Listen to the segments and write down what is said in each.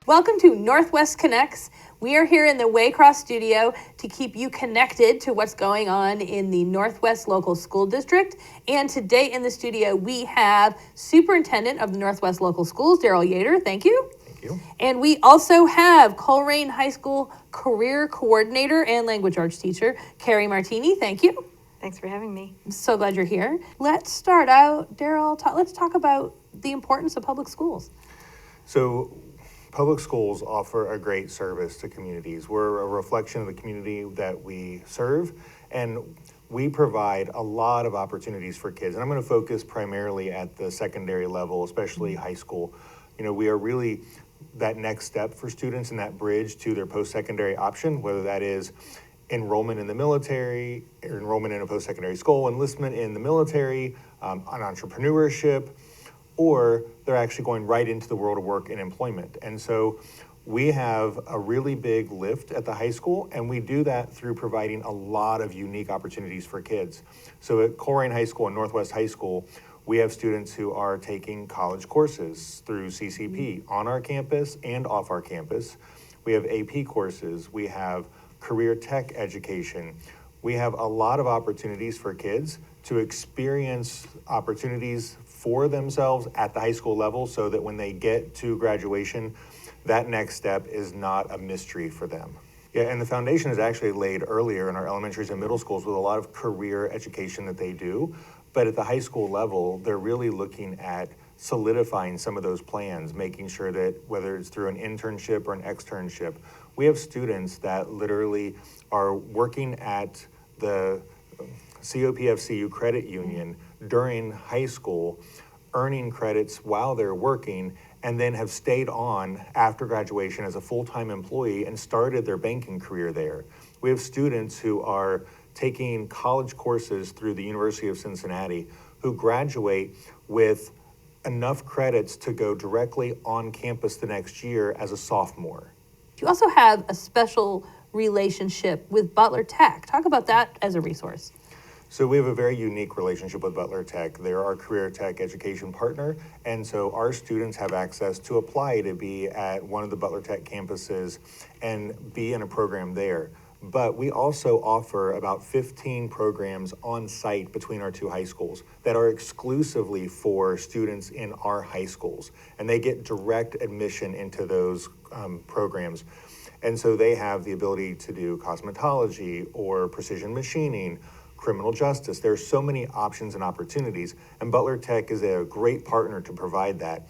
Welcome to Northwest Connects. We are here in the Waycross studio to keep you connected to what's going on in the Northwest Local School District. And today in the studio, we have Superintendent of the Northwest Local Schools, Daryl Yater. Thank you. Thank you. And we also have Colerain High School Career Coordinator and Language Arts Teacher, Kerry Martini. Thank you. Thanks for having me. I'm so glad you're here. Let's start out, Daryl. Let's talk about the importance of public schools. So public schools offer a great service to communities. We're a reflection of the community that we serve, and we provide a lot of opportunities for kids. And I'm going to focus primarily at the secondary level, especially high school. You know, we are really that next step for students and that bridge to their post-secondary option, whether that is enrollment in the military, or enrollment in a post-secondary school, enlistment in the military, on entrepreneurship, or they're actually going right into the world of work and employment. And so we have a really big lift at the high school, and we do that through providing a lot of unique opportunities for kids. So at Colerain High School and Northwest High School, we have students who are taking college courses through CCP on our campus and off our campus. We have AP courses, we have career tech education. We have a lot of opportunities for kids to experience opportunities for themselves at the high school level so that when they get to graduation, that next step is not a mystery for them. Yeah, and the foundation is actually laid earlier in our elementaries and middle schools with a lot of career education that they do. But at the high school level, they're really looking at solidifying some of those plans, making sure that whether it's through an internship or an externship, we have students that literally are working at the COPFCU credit union during high school, earning credits while they're working, and then have stayed on after graduation as a full-time employee and started their banking career there. We have students who are taking college courses through the University of Cincinnati who graduate with enough credits to go directly on campus the next year as a sophomore. You also have a special relationship with Butler Tech. Talk about that as a resource. So we have a very unique relationship with Butler Tech. They're our career tech education partner, and so our students have access to apply to be at one of the Butler Tech campuses and be in a program there. But we also offer about 15 programs on site between our two high schools that are exclusively for students in our high schools, and they get direct admission into those programs. And so they have the ability to do cosmetology or precision machining, criminal justice. There's so many options and opportunities, and Butler Tech is a great partner to provide that.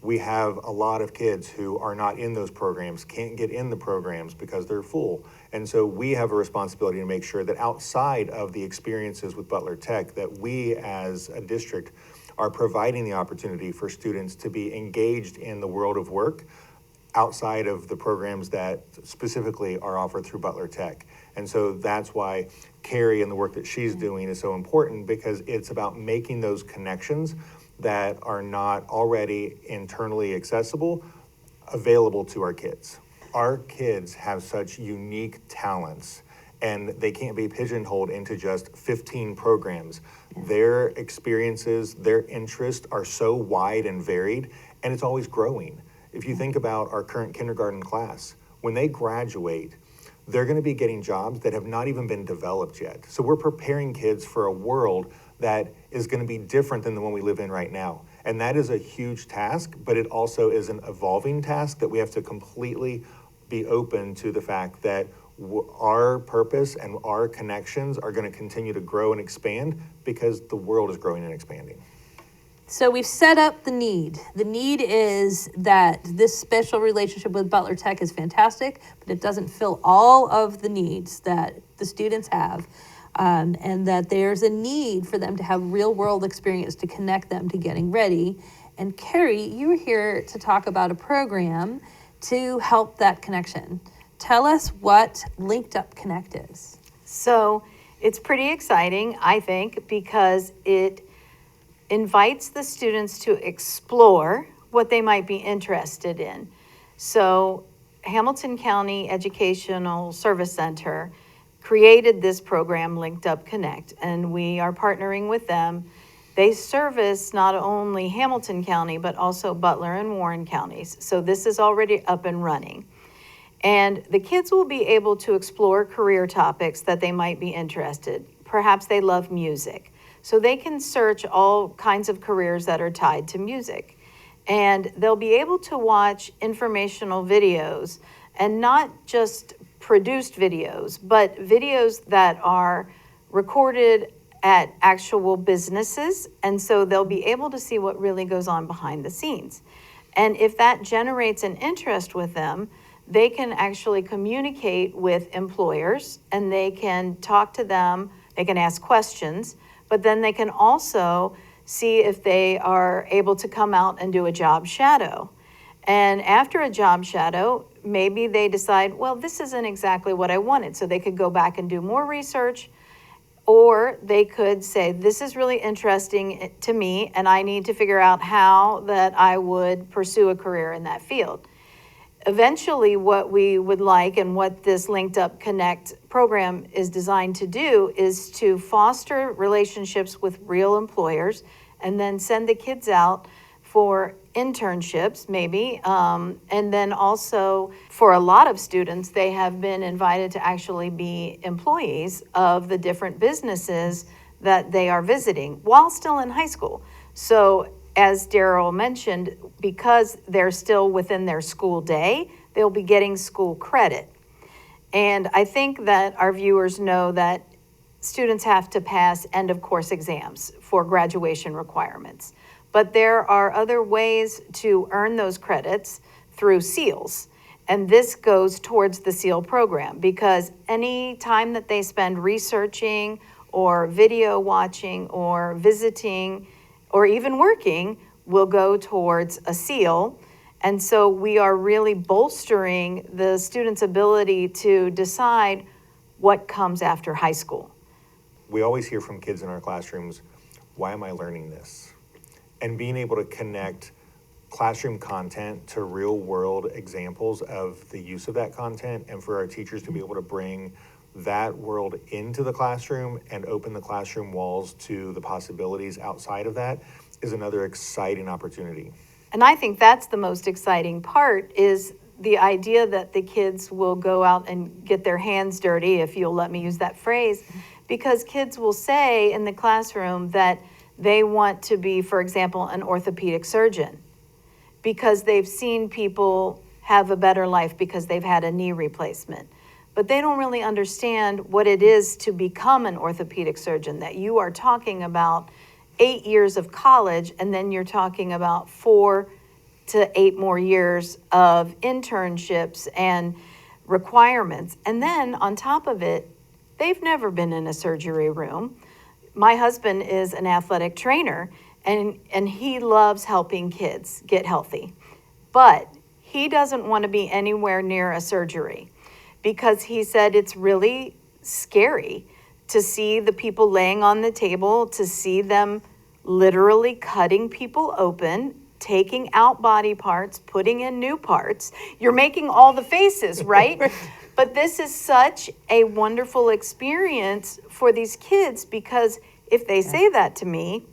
We have a lot of kids who are not in those programs, can't get in the programs because they're full. And so we have a responsibility to make sure that outside of the experiences with Butler Tech, that we as a district are providing the opportunity for students to be engaged in the world of work outside of the programs that specifically are offered through Butler Tech. And so that's why Kerry and the work that she's doing is so important, because it's about making those connections that are not already internally accessible available to our kids. Our kids have such unique talents, and they can't be pigeonholed into just 15 programs. Their experiences, their interests are so wide and varied, and it's always growing. If you think about our current kindergarten class, when they graduate, they're going to be getting jobs that have not even been developed yet. So we're preparing kids for a world that is going to be different than the one we live in right now. And that is a huge task, but it also is an evolving task that we have to completely be open to the fact that our purpose and our connections are going to continue to grow and expand because the world is growing and expanding. So we've set up the need. The need is that this special relationship with Butler Tech is fantastic, but it doesn't fill all of the needs that the students have, and that there's a need for them to have real world experience to connect them to getting ready. And Kerry, you're here to talk about a program to help that connection. Tell us what LinkedUp Connect is. So it's pretty exciting, I think, because it invites the students to explore what they might be interested in. So Hamilton County Educational Service Center created this program, LinkedUp Connect, and we are partnering with them They service not only Hamilton County, but also Butler and Warren counties. So this is already up and running. And the kids will be able to explore career topics that they might be interested. Perhaps they love music. So they can search all kinds of careers that are tied to music. And they'll be able to watch informational videos, and not just produced videos, but videos that are recorded at actual businesses. And so they'll be able to see what really goes on behind the scenes. And if that generates an interest with them, they can actually communicate with employers, and they can talk to them, they can ask questions, but then they can also see if they are able to come out and do a job shadow. And after a job shadow, maybe they decide, well, this isn't exactly what I wanted. So they could go back and do more research, or they could say, this is really interesting to me, and I need to figure out how that I would pursue a career in that field. Eventually, what we would like, and what this LinkedUp Connect program is designed to do, is to foster relationships with real employers, and then send the kids out for internships, maybe. And then also, for a lot of students, they have been invited to actually be employees of the different businesses that they are visiting while still in high school. So, as Daryl mentioned, because they're still within their school day, they'll be getting school credit. And I think that our viewers know that students have to pass end of course exams for graduation requirements. But there are other ways to earn those credits through SEALs. And this goes towards the SEAL program, because any time that they spend researching or video watching or visiting or even working will go towards a SEAL. And so we are really bolstering the students' ability to decide what comes after high school. We always hear from kids in our classrooms, why am I learning this? And being able to connect classroom content to real world examples of the use of that content, and for our teachers to be able to bring that world into the classroom and open the classroom walls to the possibilities outside of that, is another exciting opportunity. And I think that's the most exciting part, is the idea that the kids will go out and get their hands dirty, if you'll let me use that phrase, because kids will say in the classroom that they want to be, for example, an orthopedic surgeon, because they've seen people have a better life because they've had a knee replacement. But they don't really understand what it is to become an orthopedic surgeon, that you are talking about 8 years of college, and then you're talking about 4 to 8 more years of internships and requirements. And then on top of it, they've never been in a surgery room. My husband is an athletic trainer, and he loves helping kids get healthy. But he doesn't want to be anywhere near a surgery, because he said it's really scary to see the people laying on the table, to see them literally cutting people open, taking out body parts, putting in new parts. You're making all the faces, right? But this is such a wonderful experience for these kids, because if they say that to me,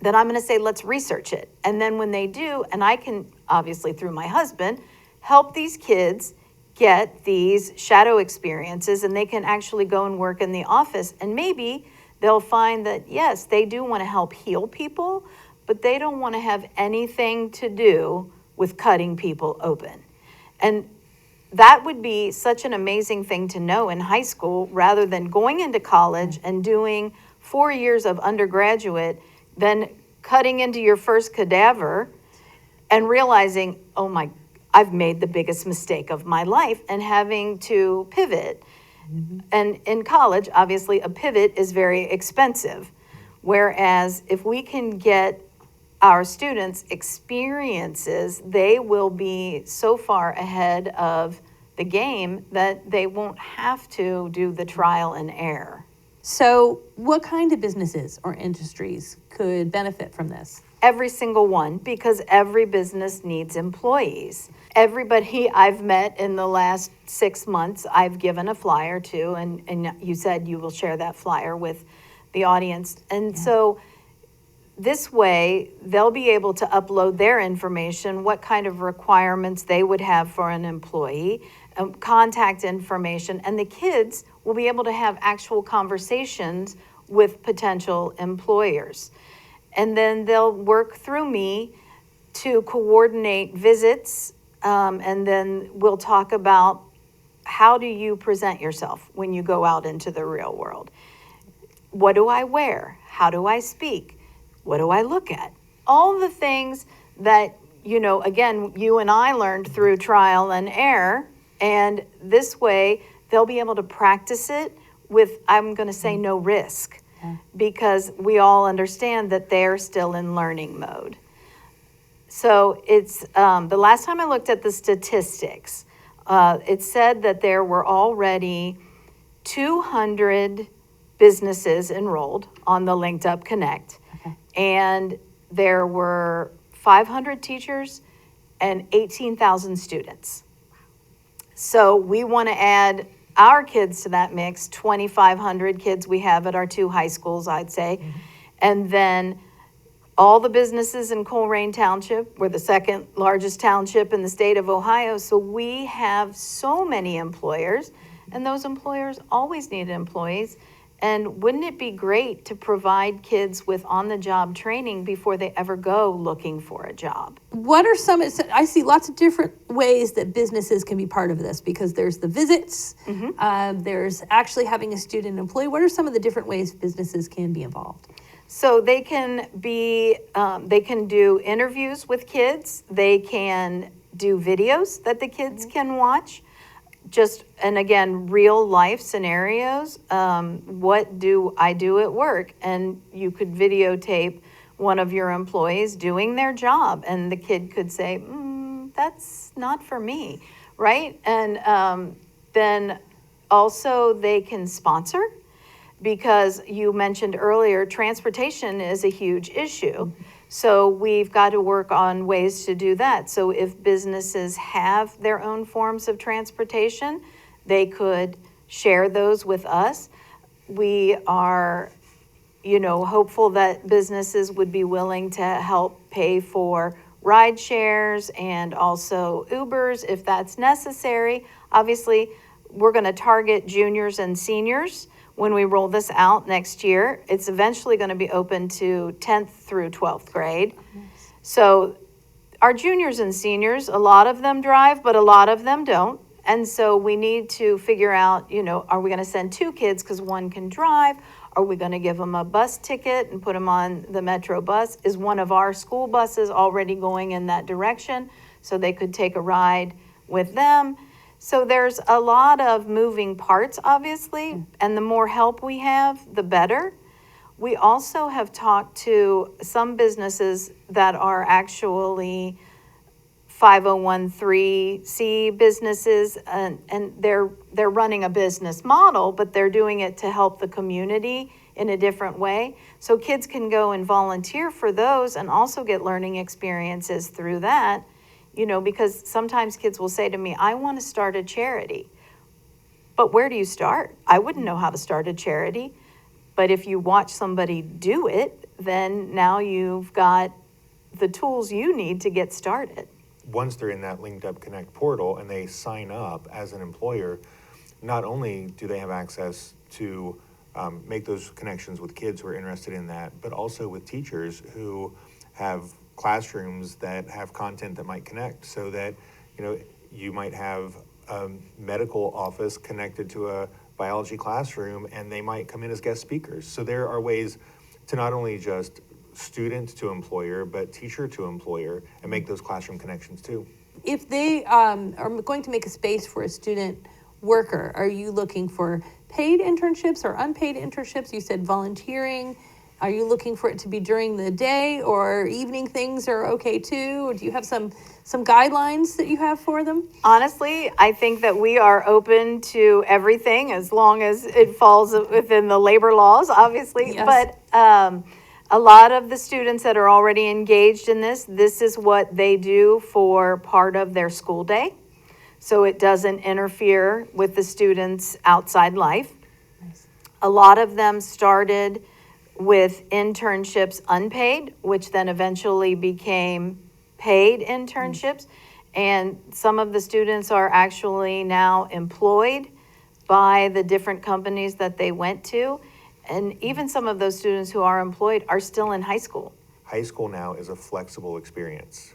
then I'm going to say, let's research it. And then when they do, and I can, obviously through my husband, help these kids get these shadow experiences, and they can actually go and work in the office, and maybe they'll find that, yes, they do want to help heal people, but they don't want to have anything to do with cutting people open. And that would be such an amazing thing to know in high school, rather than going into college and doing 4 years of undergraduate, then cutting into your first cadaver and realizing, oh my, I've made the biggest mistake of my life, and having to pivot. Mm-hmm. And in college, obviously, a pivot is very expensive. Whereas if we can get our students experiences, they will be so far ahead of the game that they won't have to do the trial and error. So what kind of businesses or industries could benefit from this? Every single one, because every business needs employees. Everybody I've met in the last 6 months, I've given a flyer to, and you said you will share that flyer with the audience. And so this way, they'll be able to upload their information, what kind of requirements they would have for an employee, contact information, and the kids will be able to have actual conversations with potential employers. And then they'll work through me to coordinate visits, and then we'll talk about how do you present yourself when you go out into the real world. What do I wear? How do I speak? What do I look at? All the things that, again, you and I learned through trial and error. And this way, they'll be able to practice it with, I'm going to say, no risk, because we all understand that they're still in learning mode. So it's, the last time I looked at the statistics, it said that there were already 200 businesses enrolled on the LinkedUp Connect. And there were 500 teachers and 18,000 students. So we want to add our kids to that mix, 2,500 kids we have at our 2 high schools, I'd say. And then all the businesses in Colerain Township. We're the second largest township in the state of Ohio. So we have so many employers, and those employers always need employees. And wouldn't it be great to provide kids with on-the-job training before they ever go looking for a job? What are some, I see lots of different ways that businesses can be part of this, because there's the visits, there's actually having a student employee. What are some of the different ways businesses can be involved? So they can do interviews with kids. They can do videos that the kids can watch. And again, real life scenarios. What do I do at work? And you could videotape one of your employees doing their job, and the kid could say, that's not for me, right? And then also they can sponsor, because you mentioned earlier, transportation is a huge issue. So we've got to work on ways to do that. So if businesses have their own forms of transportation, they could share those with us. We are, hopeful that businesses would be willing to help pay for ride shares and also Ubers if that's necessary. Obviously, we're going to target juniors and seniors when we roll this out next year. It's eventually going to be open to 10th through 12th grade. So our juniors and seniors, a lot of them drive, but a lot of them don't. And so we need to figure out, are we going to send 2 kids because one can drive? Are we going to give them a bus ticket and put them on the Metro bus? Is one of our school buses already going in that direction so they could take a ride with them? So there's a lot of moving parts, obviously, and the more help we have, the better. We also have talked to some businesses that are actually 501(c) businesses, and they're running a business model, but they're doing it to help the community in a different way. So kids can go and volunteer for those and also get learning experiences through that. Because sometimes kids will say to me, I want to start a charity. But where do you start? I wouldn't know how to start a charity. But if you watch somebody do it, then now you've got the tools you need to get started. Once they're in that LinkedUp Connect portal and they sign up as an employer, not only do they have access to make those connections with kids who are interested in that, but also with teachers who have classrooms that have content that might connect, so that you might have a medical office connected to a biology classroom and they might come in as guest speakers. So there are ways to not only just student to employer, but teacher to employer, and make those classroom connections too. If they are going to make a space for a student worker, are you looking for paid internships or unpaid internships? You said volunteering. Are you looking for it to be during the day, or evening things are okay too? Or do you have some guidelines that you have for them? Honestly, I think that we are open to everything as long as it falls within the labor laws, obviously. Yes. But a lot of the students that are already engaged in this is what they do for part of their school day. So it doesn't interfere with the students' outside life. Nice. A lot of them started with internships unpaid, which then eventually became paid internships. And some of the students are actually now employed by the different companies that they went to. And even some of those students who are employed are still in high school. High school now is a flexible experience.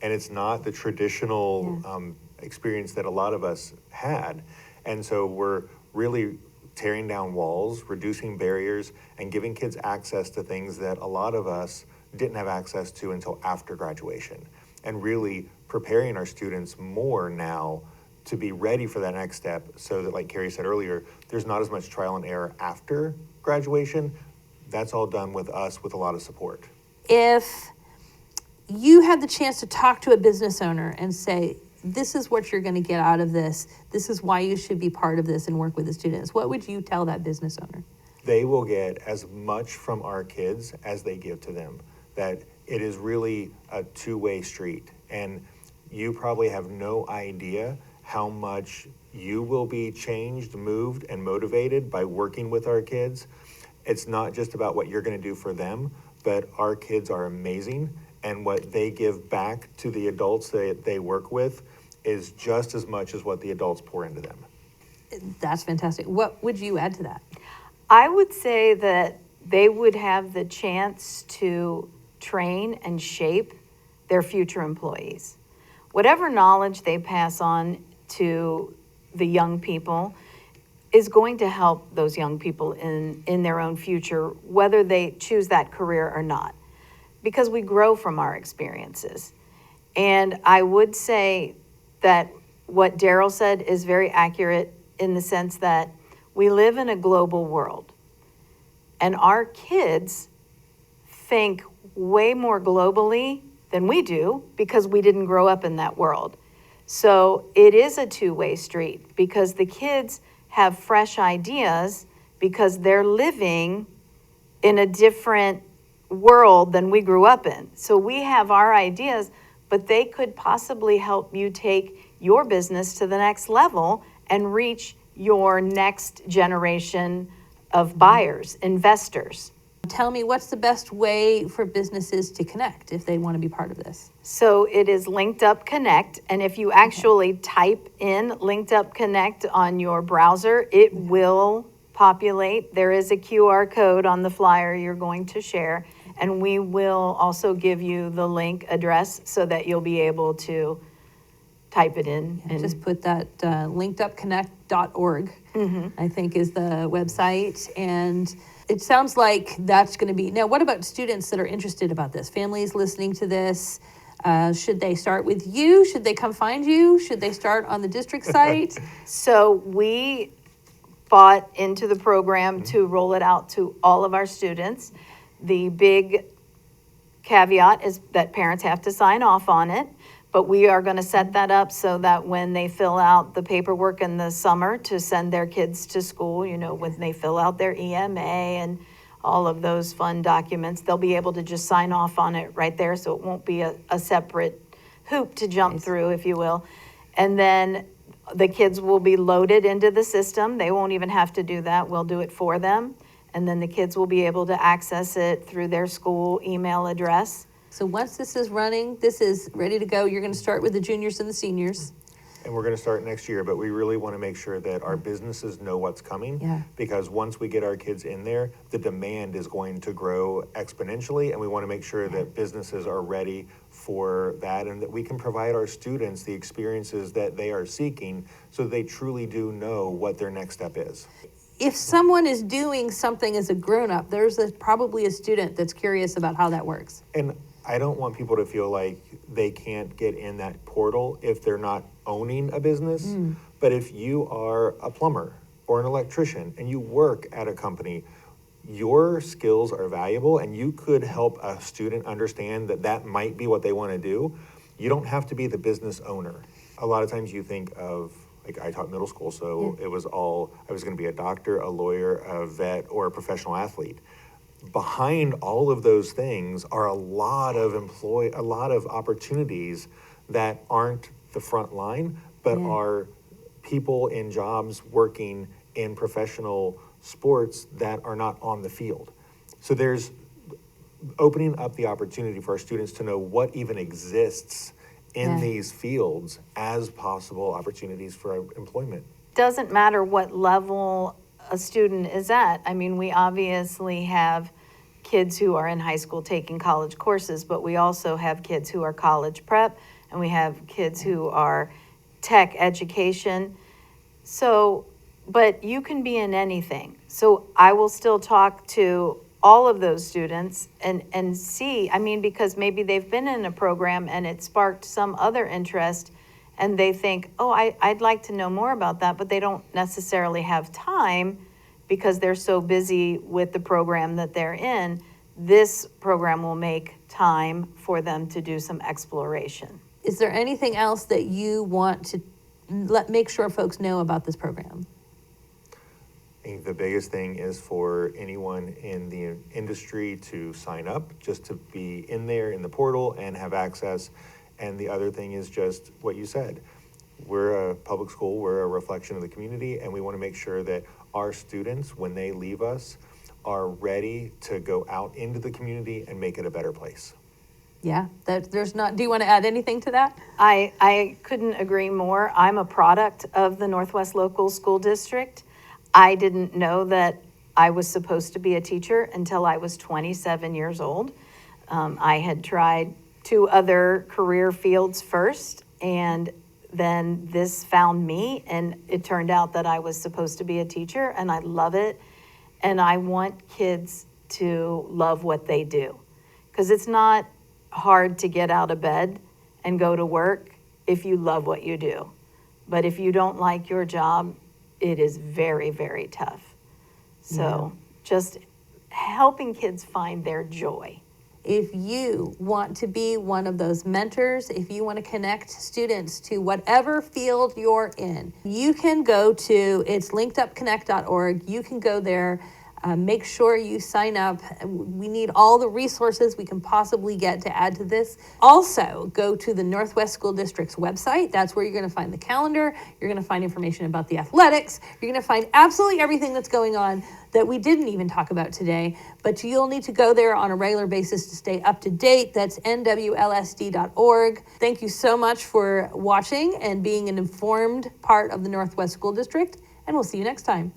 And it's not the traditional experience that a lot of us had. And so we're really tearing down walls, reducing barriers, and giving kids access to things that a lot of us didn't have access to until after graduation. And really preparing our students more now to be ready for that next step so that, like Kerry said earlier, there's not as much trial and error after graduation. That's all done with us with a lot of support. If you had the chance to talk to a business owner and say, this is what you're going to get out of this, this is why you should be part of this and work with the students, what would you tell that business owner? They will get as much from our kids as they give to them. That it is really a two-way street. And you probably have no idea how much you will be changed, moved, and motivated by working with our kids. It's not just about what you're going to do for them, but our kids are amazing, and what they give back to the adults that they work with is just as much as what the adults pour into them. That's fantastic. What would you add to that? I would say that they would have the chance to train and shape their future employees. Whatever knowledge they pass on to the young people is going to help those young people in their own future, whether they choose that career or not, because we grow from our experiences. And I would say that what Daryl said is very accurate in the sense that we live in a global world, and our kids think way more globally than we do because we didn't grow up in that world. So it is a two-way street because the kids have fresh ideas because they're living in a different world than we grew up in. So we have our ideas, but they could possibly help you take your business to the next level and reach your next generation of buyers, investors. Tell me, what's the best way for businesses to connect if they want to be part of this? So it is LinkedUp Connect, and if you actually type in LinkedUp Connect on your browser, it will populate. There is a QR code on the flyer you're going to share, and we will also give you the link address so that you'll be able to type it in. And Just put that linkedupconnect.org, I think is the website. And it sounds like that's going to be. Now, what about students that are interested about this? Families listening to this, should they start with you? Should they come find you? Should they start on the district site? So we bought into the program to roll it out to all of our students. The big caveat is that parents have to sign off on it, but we are going to set that up so that when they fill out the paperwork in the summer to send their kids to school, you know, when they fill out their EMA and all of those fun documents, they'll be able to just sign off on it right there, so it won't be a separate hoop to jump through, if you will. And then the kids will be loaded into the system. They won't even have to do that. We'll do it for them. And then the kids will be able to access it through their school email address. So once this is running, this is ready to go. You're going to start with the juniors and the seniors. And we're going to start next year, but we really want to make sure that our businesses know what's coming. Yeah. Because once we get our kids in there, the demand is going to grow exponentially, and we want to make sure that businesses are ready for that and that we can provide our students the experiences that they are seeking so they truly do know what their next step is. If someone is doing something as a grown-up, there's probably a student that's curious about how that works. And I don't want people to feel like they can't get in that portal if they're not owning a business. But if you are a plumber or an electrician and you work at a company, your skills are valuable and you could help a student understand that that might be what they want to do. You don't have to be the business owner. A lot of times you think of, like I taught middle school, so it was all, I was going to be a doctor, a lawyer, a vet, or a professional athlete. Behind all of those things are a lot of opportunities that aren't the front line, but are people in jobs working in professional sports that are not on the field. So there's opening up the opportunity for our students to know what even exists in Yeah. these fields as possible opportunities for employment. Doesn't matter what level a student is at. I mean, we obviously have kids who are in high school taking college courses, but we also have kids who are college prep, and we have kids who are tech education. So, but you can be in anything. So I will still talk to all of those students and see, I mean, because maybe they've been in a program and it sparked some other interest, and they think, oh, I'd like to know more about that, but they don't necessarily have time because they're so busy with the program that they're in. This program will make time for them to do some exploration. Is there anything else that you want to make sure folks know about this program? I think the biggest thing is for anyone in the industry to sign up, just to be in there in the portal and have access. And the other thing is just what you said. We're a public school, we're a reflection of the community, and we want to make sure that our students, when they leave us, are ready to go out into the community and make it a better place. Yeah, there's not, do you want to add anything to that? I couldn't agree more. I'm a product of the Northwest Local School District. I didn't know that I was supposed to be a teacher until I was 27 years old. I had tried 2 other career fields first, and then this found me, and it turned out that I was supposed to be a teacher, and I love it. And I want kids to love what they do, because it's not hard to get out of bed and go to work if you love what you do. But if you don't like your job, it is very, very tough. So just helping kids find their joy. If you want to be one of those mentors, if you want to connect students to whatever field you're in, you can go to, it's linkedupconnect.org. You can go there. Make sure you sign up. We need all the resources we can possibly get to add to this. Also, go to the Northwest School District's website. That's where you're going to find the calendar. You're going to find information about the athletics. You're going to find absolutely everything that's going on that we didn't even talk about today. But you'll need to go there on a regular basis to stay up to date. That's nwlsd.org. Thank you so much for watching and being an informed part of the Northwest School District. And we'll see you next time.